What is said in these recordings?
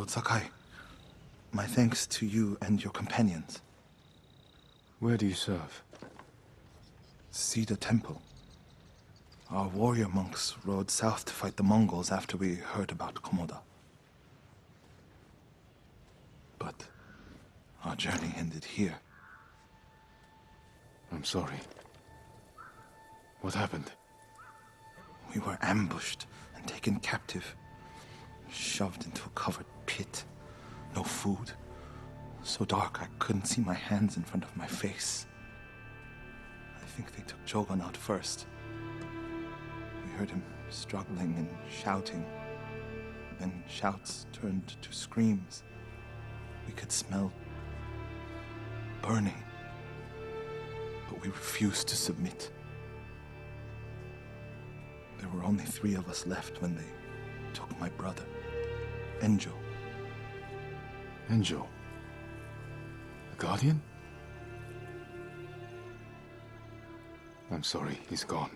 Lord Sakai, my thanks to you and your companions. Where do you serve? Cedar Temple. Our warrior monks rode south to fight the Mongols after we heard about Komoda. But our journey ended here. I'm sorry. What happened? We were ambushed and taken captive. Shoved into a covered pit. No food. So dark I couldn't see my hands in front of my face. I think they took Jogon out first. We heard him struggling and shouting. Then shouts turned to screams. We could smell burning. But we refused to submit. There were only 3 of us left when they took my brother, Enjo. Enjo? The Guardian? I'm sorry, he's gone.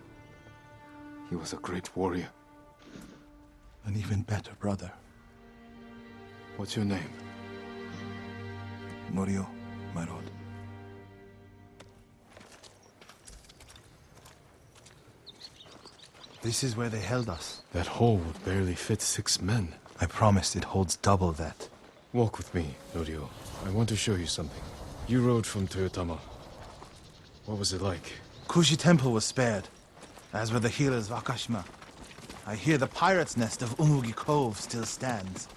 He was a great warrior. An even better brother. What's your name? Norio, my lord. This is where they held us. That hole would barely fit 6 men. I promised it holds double that. Walk with me, Norio. I want to show you something. You rode from Toyotama. What was it like? Kushi Temple was spared, as were the healers of Akashima. I hear the pirate's nest of Umugi Cove still stands.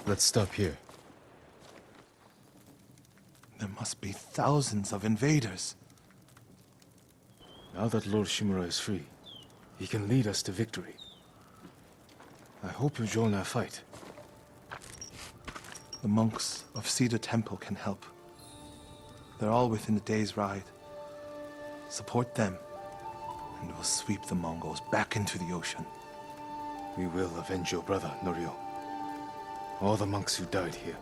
Let's stop here. There must be thousands of invaders. Now that Lord Shimura is free, he can lead us to victory. I hope you join our fight. The monks of Cedar Temple can help. They're all within a day's ride. Support them, and we'll sweep the Mongols back into the ocean. We will avenge your brother, Norio. All the monks who died here.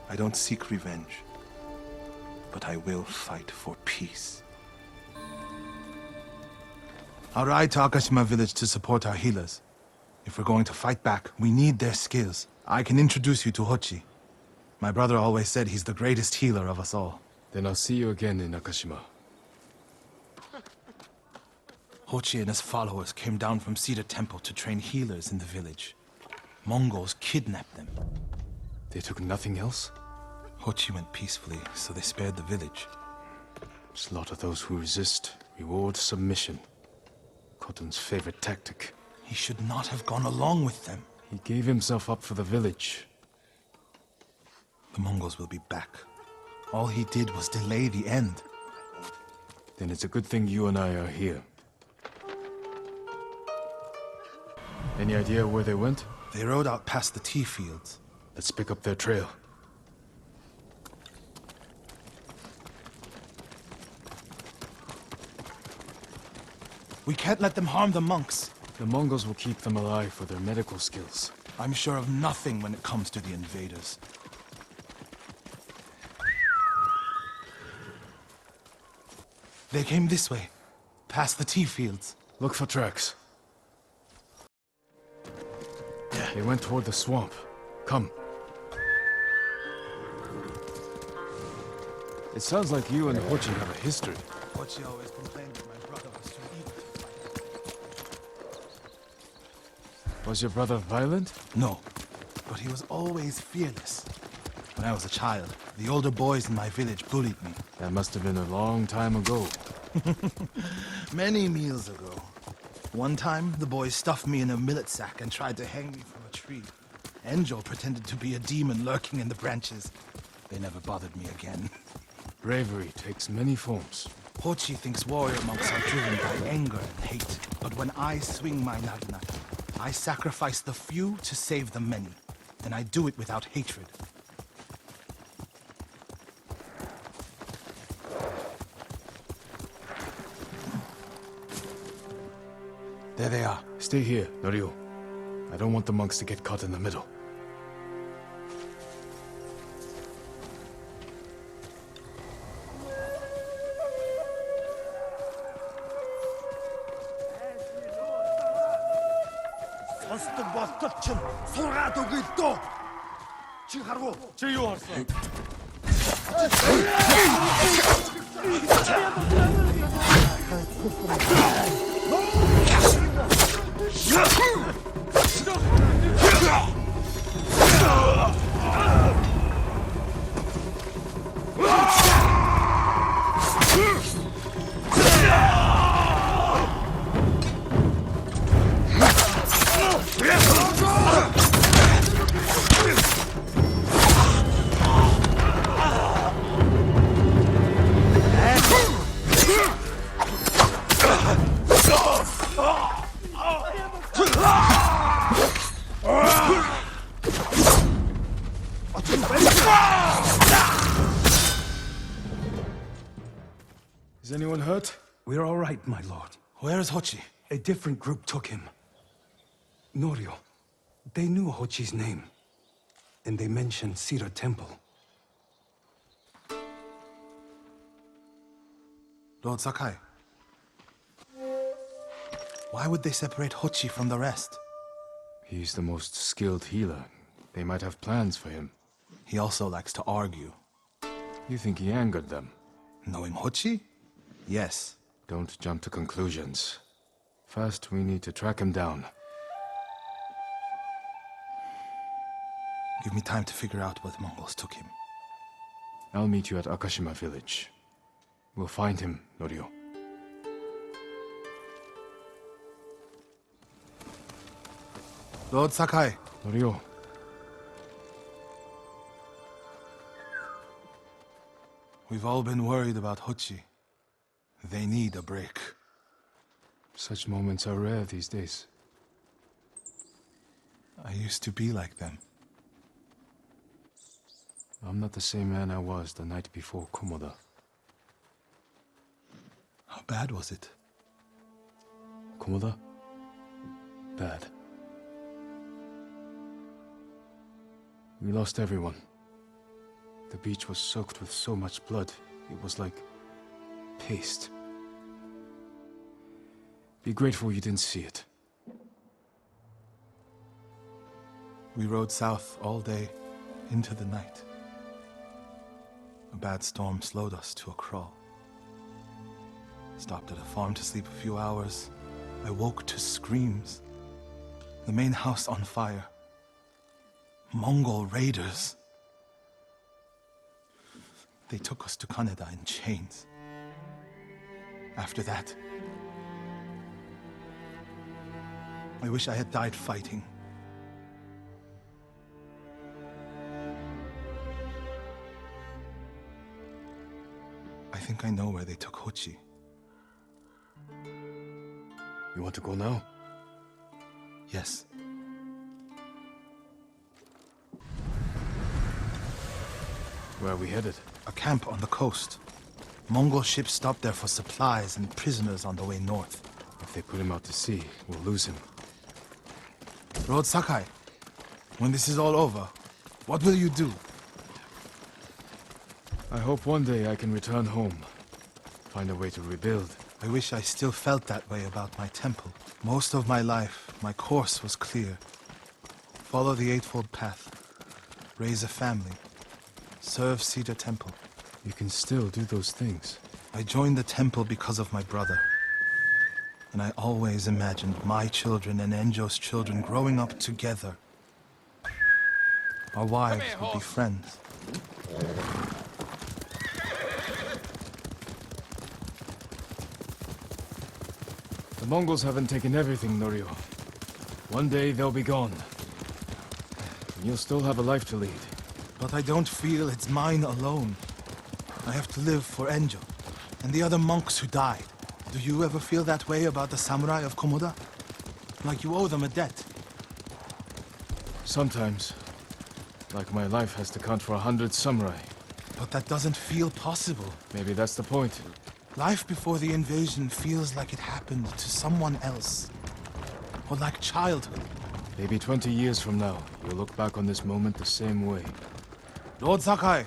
I don't seek revenge, but I will fight for peace. I'll ride to Akashima village to support our healers. If we're going to fight back, we need their skills. I can introduce you to Hochi. My brother always said he's the greatest healer of us all. Then I'll see you again in Akashima. Hochi and his followers came down from Cedar Temple to train healers in the village. Mongols kidnapped them. They took nothing else? Hochi went peacefully, so they spared the village. Slaughter those who resist. Reward submission. Khotun's favorite tactic. He should not have gone along with them. He gave himself up for the village. The Mongols will be back. All he did was delay the end. Then it's a good thing you and I are here. Any idea where they went? They rode out past the tea fields. Let's pick up their trail. We can't let them harm the monks. The Mongols will keep them alive for their medical skills. I'm sure of nothing when it comes to the invaders. They came this way, past the tea fields. Look for tracks. They went toward the swamp. Come. It sounds like you and Hochi have a history. Hochi always complained that my brother was too evil to fight. Was your brother violent? No, but he was always fearless. When I was a child, the older boys in my village bullied me. That must have been a long time ago. Many meals ago. One time, the boys stuffed me in a millet sack and tried to hang me from a tree. Enjo pretended to be a demon lurking in the branches. They never bothered me again. Bravery takes many forms. Hochi thinks warrior monks are driven by anger and hate. But when I swing my naginata, I sacrifice the few to save the many. And I do it without hatred. There they are. Stay here, Norio. I don't want the monks to get caught in the middle. Сонсдог болтол чинь сургаад өгье дөө. Чи харгу. Чи юу харсан? Is anyone hurt? We're all right, my lord. Where is Hochi? A different group took him. Norio. They knew Hochi's name. And they mentioned Cedar Temple. Lord Sakai. Why would they separate Hochi from the rest? He's the most skilled healer. They might have plans for him. He also likes to argue. You think he angered them? Knowing Hochi? Yes. Don't jump to conclusions. First, we need to track him down. Give me time to figure out where the Mongols took him. I'll meet you at Akashima village. We'll find him, Norio. Lord Sakai. Norio. We've all been worried about Hochi. They need a break. Such moments are rare these days. I used to be like them. I'm not the same man I was the night before Komoda. How bad was it? Komoda? Bad. We lost everyone. The beach was soaked with so much blood, it was like paste. Be grateful you didn't see it. We rode south all day, into the night. A bad storm slowed us to a crawl. Stopped at a farm to sleep a few hours. I woke to screams. The main house on fire. Mongol raiders. They took us to Kaneda in chains. After that, I wish I had died fighting. I think I know where they took Hochi. You want to go now? Yes. Where are we headed? A camp on the coast. Mongol ships stopped there for supplies and prisoners on the way north. If they put him out to sea, we'll lose him. Lord Sakai, when this is all over, what will you do? I hope one day I can return home. Find a way to rebuild. I wish I still felt that way about my temple. Most of my life, my course was clear. Follow the Eightfold Path. Raise a family. Serve Cedar Temple. You can still do those things. I joined the temple because of my brother. And I always imagined my children and Enjo's children growing up together. Our wives would be friends. The Mongols haven't taken everything, Norio. One day they'll be gone. And you'll still have a life to lead. But I don't feel it's mine alone. I have to live for Enjo and the other monks who died. Do you ever feel that way about the samurai of Komoda? Like you owe them a debt? Sometimes. Like my life has to count for 100 samurai. But that doesn't feel possible. Maybe that's the point. Life before the invasion feels like it happened to someone else. Or like childhood. Maybe 20 years from now, you'll look back on this moment the same way. Lord Sakai,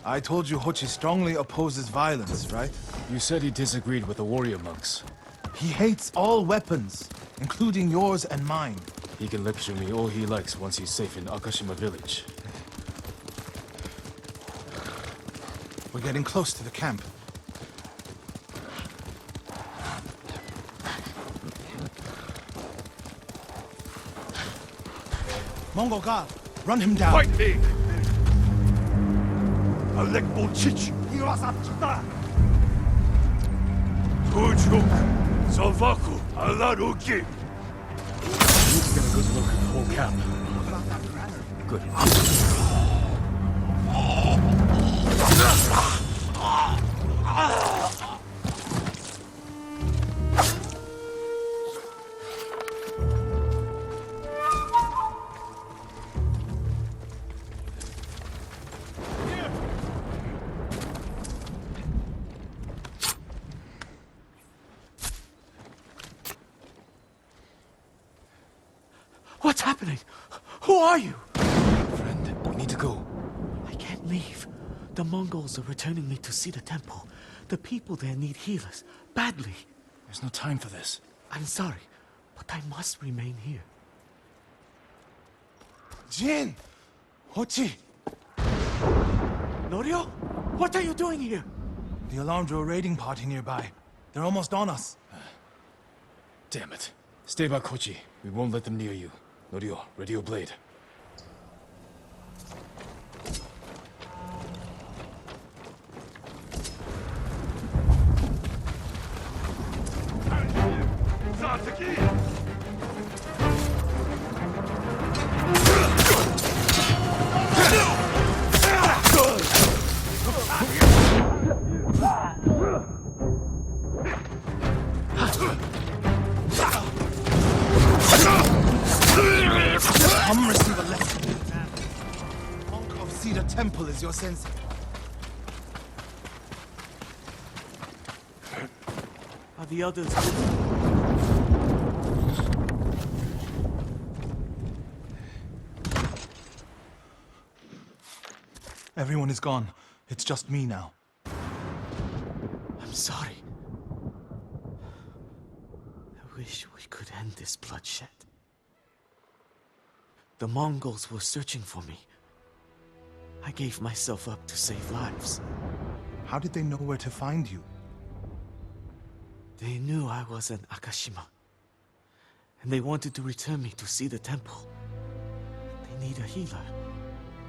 I told you Hochi strongly opposes violence, right? You said he disagreed with the warrior monks. He hates all weapons, including yours and mine. He can lecture me all he likes once he's safe in Akashima village. We're getting close to the camp. Mongol guard, run him down. Fight me! Alek Bolchich! Tujuk! Salvaku! Alaruki! I need to get a good look at the whole camp. Good. What's happening? Who are you? Friend, we need to go. I can't leave. The Mongols are returning me to see the temple. The people there need healers, badly. There's no time for this. I'm sorry, but I must remain here. Jin! Hochi! Norio? What are you doing here? The alarm drew a raiding party nearby. They're almost on us. Damn it. Stay back, Kochi. We won't let them near you. Norio, ready your blade. Come receive a lesson. Monk of Cedar Temple is your sensei. Are the others? Everyone is gone. It's just me now. I'm sorry. I wish we could end this bloodshed. The Mongols were searching for me. I gave myself up to save lives. How did they know where to find you? They knew I was in Akashima. And they wanted to return me to see the temple. They need a healer.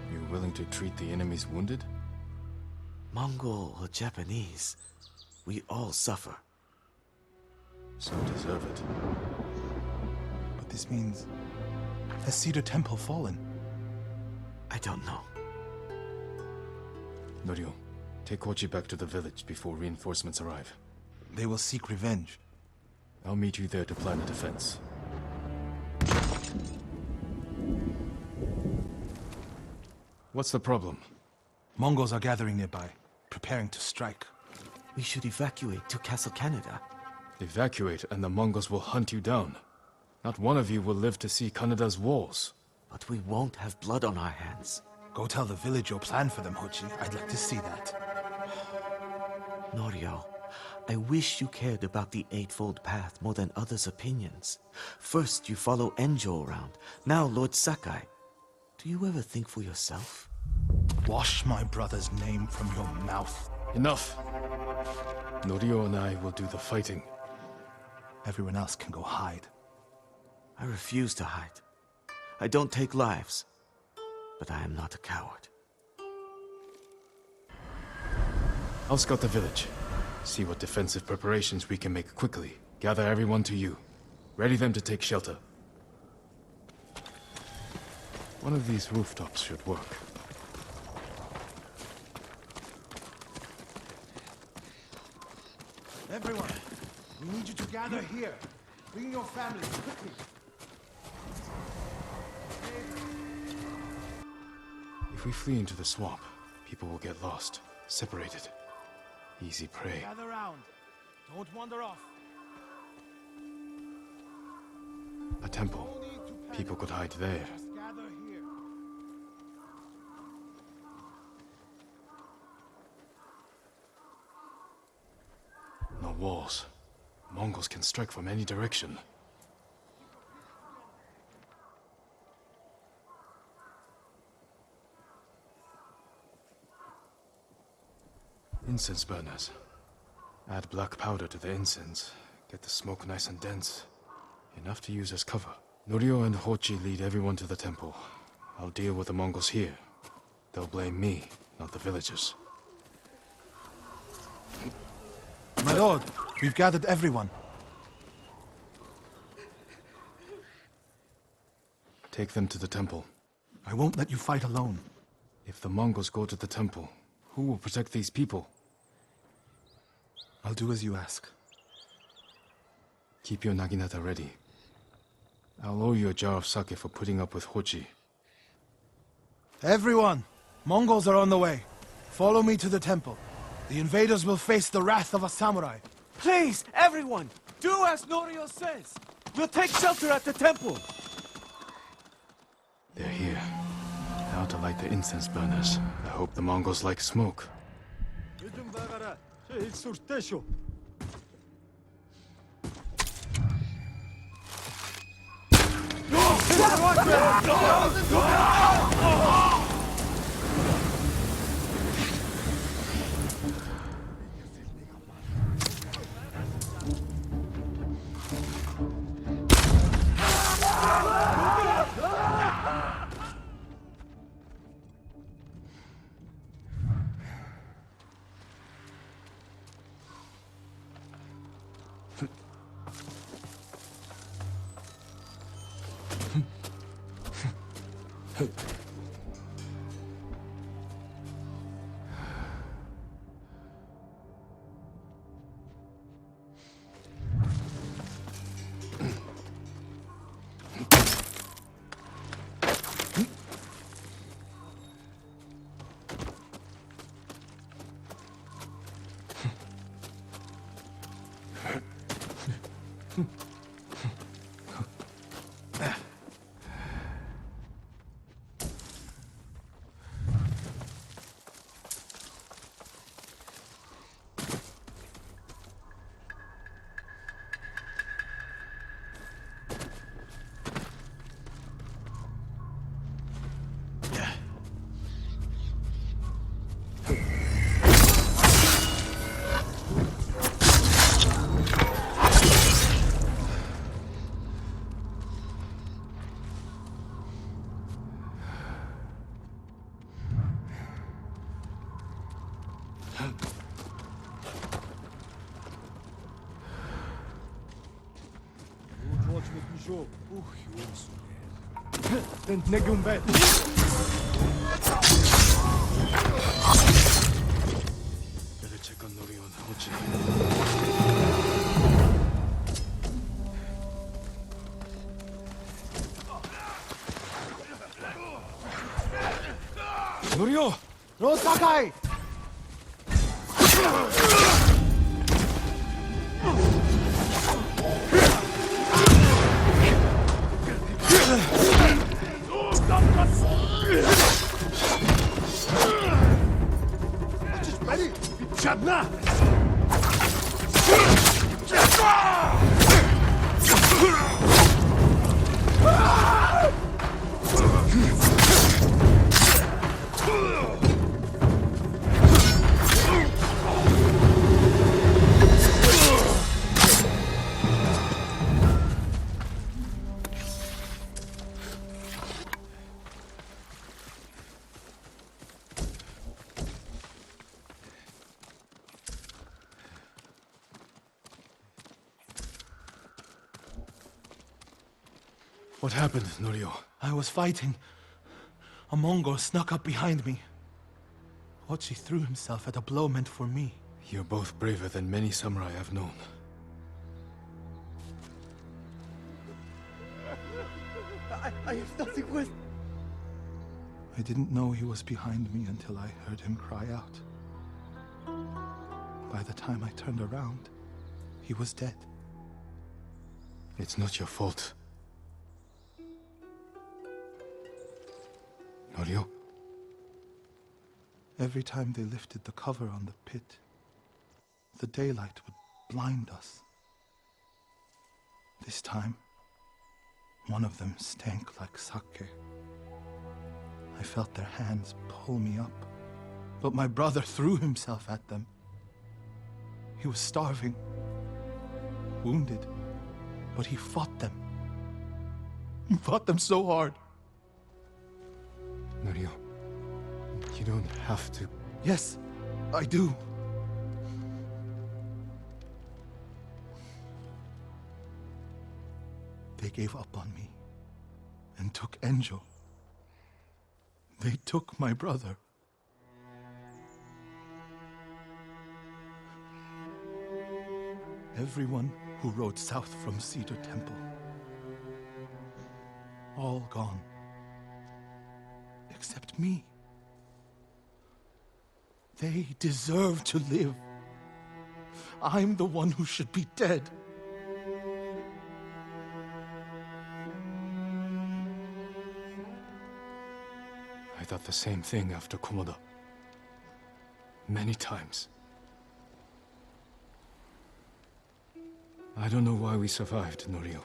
You're willing to treat the enemy's wounded? Mongol or Japanese, we all suffer. So deserve it. But this means... Has Cedar Temple fallen? I don't know. Norio, take Kochi back to the village before reinforcements arrive. They will seek revenge. I'll meet you there to plan a defense. What's the problem? Mongols are gathering nearby, preparing to strike. We should evacuate to Castle Canada. Evacuate and the Mongols will hunt you down. Not one of you will live to see Kanada's walls. But we won't have blood on our hands. Go tell the village your plan for them, Hochi. I'd like to see that. Norio, I wish you cared about the Eightfold Path more than others' opinions. First you follow Enjo around, now Lord Sakai. Do you ever think for yourself? Wash my brother's name from your mouth. Enough! Norio and I will do the fighting. Everyone else can go hide. I refuse to hide. I don't take lives, but I am not a coward. I'll scout the village. See what defensive preparations we can make quickly. Gather everyone to you. Ready them to take shelter. One of these rooftops should work. Everyone, we need you to gather here. Bring your families, quickly. If we flee into the swamp, people will get lost, separated. Easy prey. Gather round. Don't wander off. A temple. People could hide there. Just gather here. No walls. Mongols can strike from any direction. Incense burners. Add black powder to the incense. Get the smoke nice and dense. Enough to use as cover. Norio and Hochi lead everyone to the temple. I'll deal with the Mongols here. They'll blame me, not the villagers. My lord, we've gathered everyone. Take them to the temple. I won't let you fight alone. If the Mongols go to the temple, who will protect these people? I'll do as you ask. Keep your naginata ready. I'll owe you a jar of sake for putting up with Hochi. Everyone! Mongols are on the way. Follow me to the temple. The invaders will face the wrath of a samurai. Please, everyone, do as Norio says. We'll take shelter at the temple. They're here. Now to light the incense burners. I hope the Mongols like smoke. Better check on Norio and Hochi. Norio! No Sakai! What happened, Norio? I was fighting. A Mongol snuck up behind me. Hochi threw himself at a blow meant for me. You're both braver than many samurai I've known. I have nothing with... I didn't know he was behind me until I heard him cry out. By the time I turned around, he was dead. It's not your fault. Norio? Every time they lifted the cover on the pit, the daylight would blind us. This time, one of them stank like sake. I felt their hands pull me up, but my brother threw himself at them. He was starving, wounded, but he fought them. He fought them so hard. Norio, you don't have to. Yes, I do. They gave up on me and took Enjo. They took my brother. Everyone who rode south from Cedar Temple. All gone. Except me. They deserve to live. I'm the one who should be dead. I thought the same thing after Komoda. Many times. I don't know why we survived, Norio.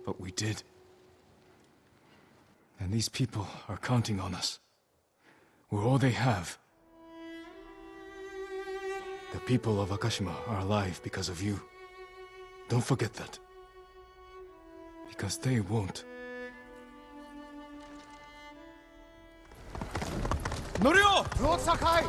But we did. And these people are counting on us. We're all they have. The people of Akashima are alive because of you. Don't forget that. Because they won't. Norio! Lord Sakai!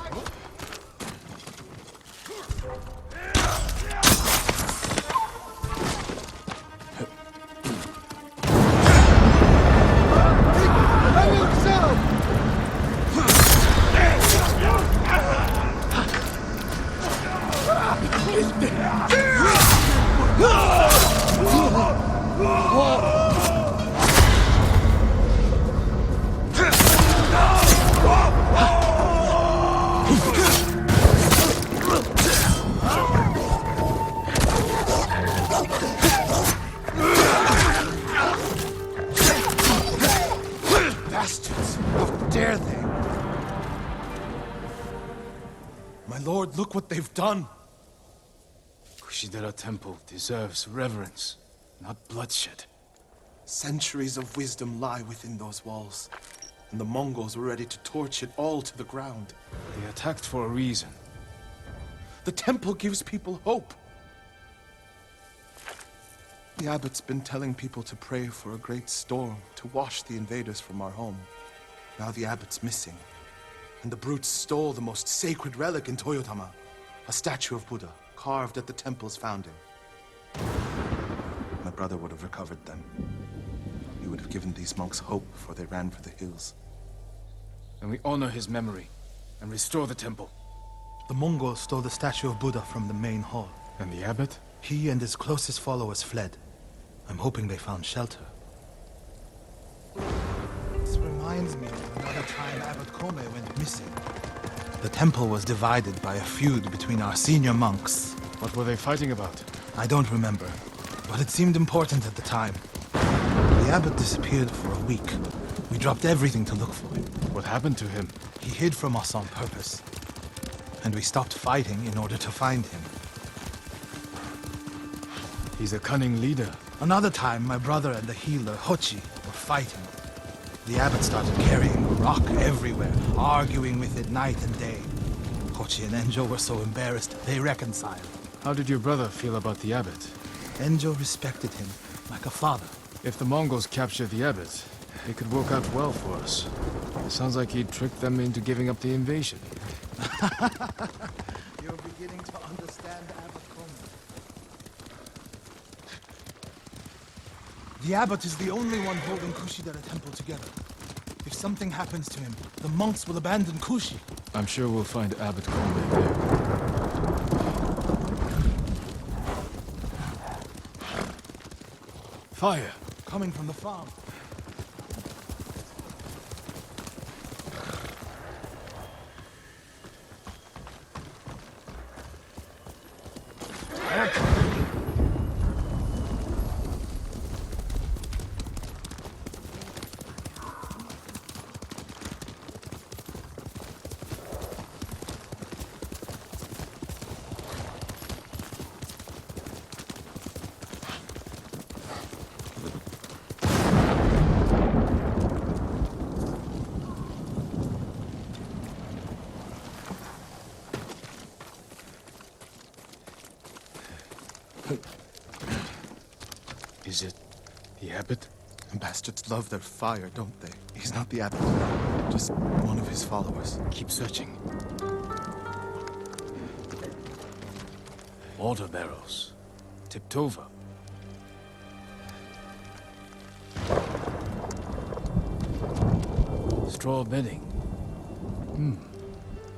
Look what they've done! Kushidera Temple deserves reverence, not bloodshed. Centuries of wisdom lie within those walls, and the Mongols were ready to torch it all to the ground. They attacked for a reason. The temple gives people hope. The abbot's been telling people to pray for a great storm to wash the invaders from our home. Now the abbot's missing. And the brutes stole the most sacred relic in Toyotama, a statue of Buddha, carved at the temple's founding. My brother would have recovered them. He would have given these monks hope before they ran for the hills. And we honor his memory, and restore the temple. The Mongols stole the statue of Buddha from the main hall. And the abbot? He and his closest followers fled. I'm hoping they found shelter. This reminds me of another time Abbot Kome went missing. The temple was divided by a feud between our senior monks. What were they fighting about? I don't remember, but it seemed important at the time. The abbot disappeared for a week. We dropped everything to look for him. What happened to him? He hid from us on purpose. And we stopped fighting in order to find him. He's a cunning leader. Another time, my brother and the healer, Hochi, were fighting. The abbot started carrying a rock everywhere, arguing with it night and day. Hochi and Enjo were so embarrassed, they reconciled. How did your brother feel about the abbot? Enjo respected him like a father. If the Mongols capture the abbot, it could work out well for us. It sounds like he tricked them into giving up the invasion. You're beginning to understand Abbot Kome. The abbot is the only one holding Kushidera Temple together. If something happens to him, the monks will abandon Kushi. I'm sure we'll find Abbot Kome there. Fire! Coming from the farm. Is it the abbot? Bastards love their fire, don't they? He's not the abbot, just one of his followers. Keep searching. Water barrels. Tipped over. Straw bedding.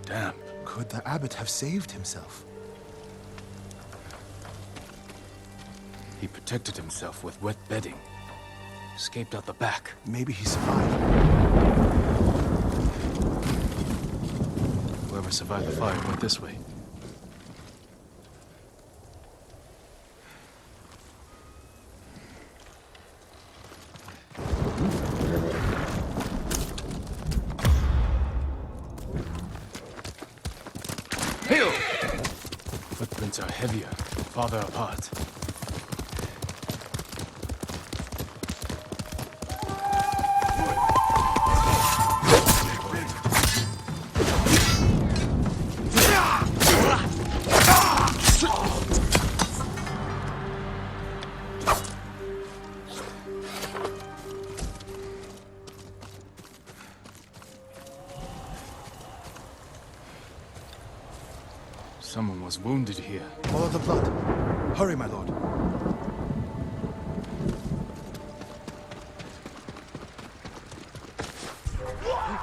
Damp. Could the abbot have saved himself? He protected himself with wet bedding. Escaped out the back. Maybe he survived. Whoever survived the fire went this way. Hail! Footprints are heavier, farther apart. Someone was wounded here. Follow the blood. Hurry, my lord.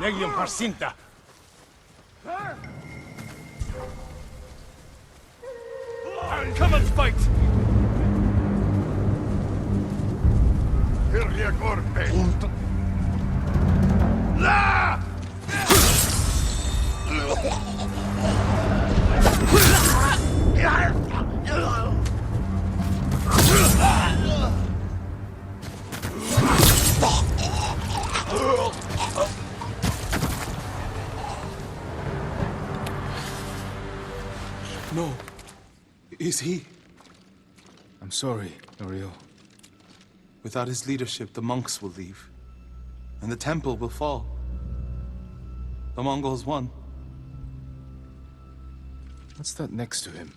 Negium Harsinta! Come and fight! Hirlia Gorpe! La! No. Is he? I'm sorry, Norio. Without his leadership, the monks will leave. And the temple will fall. The Mongols won. What's that next to him?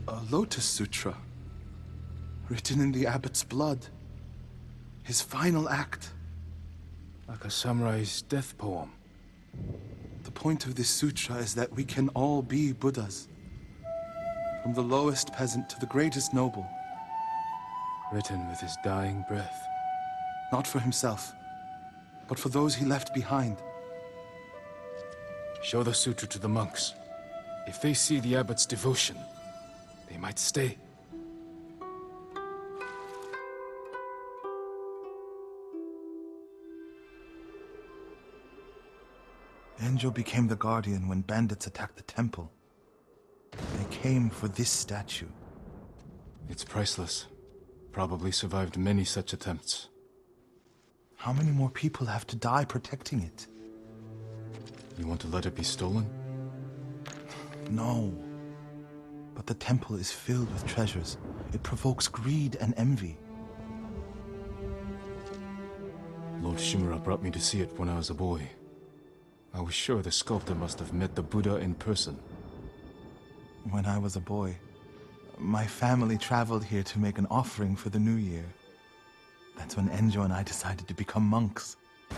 A Lotus Sutra. Written in the abbot's blood. His final act. Like a samurai's death poem. The point of this sutra is that we can all be Buddhas. From the lowest peasant to the greatest noble. Written with his dying breath. Not for himself, but for those he left behind. Show the sutra to the monks. If they see the abbot's devotion, they might stay. Enjo became the guardian when bandits attacked the temple. They came for this statue. It's priceless. Probably survived many such attempts. How many more people have to die protecting it? You want to let it be stolen? No. But the temple is filled with treasures. It provokes greed and envy. Lord Shimura brought me to see it when I was a boy. I was sure the sculptor must have met the Buddha in person. When I was a boy, my family traveled here to make an offering for the new year. That's when Enjo and I decided to become monks. I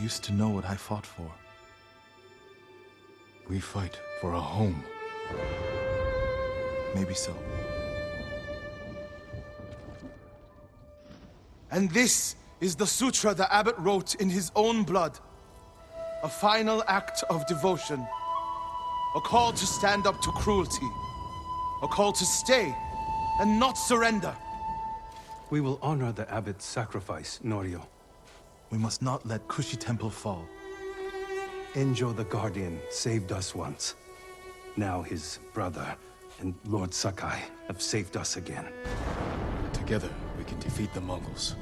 used to know what I fought for. We fight for a home. Maybe so. And this is the sutra the abbot wrote in his own blood. A final act of devotion. A call to stand up to cruelty. A call to stay and not surrender. We will honor the abbot's sacrifice, Norio. We must not let Kushi Temple fall. Enjo the Guardian saved us once. Now his brother and Lord Sakai have saved us again. Together, we can defeat the Mongols.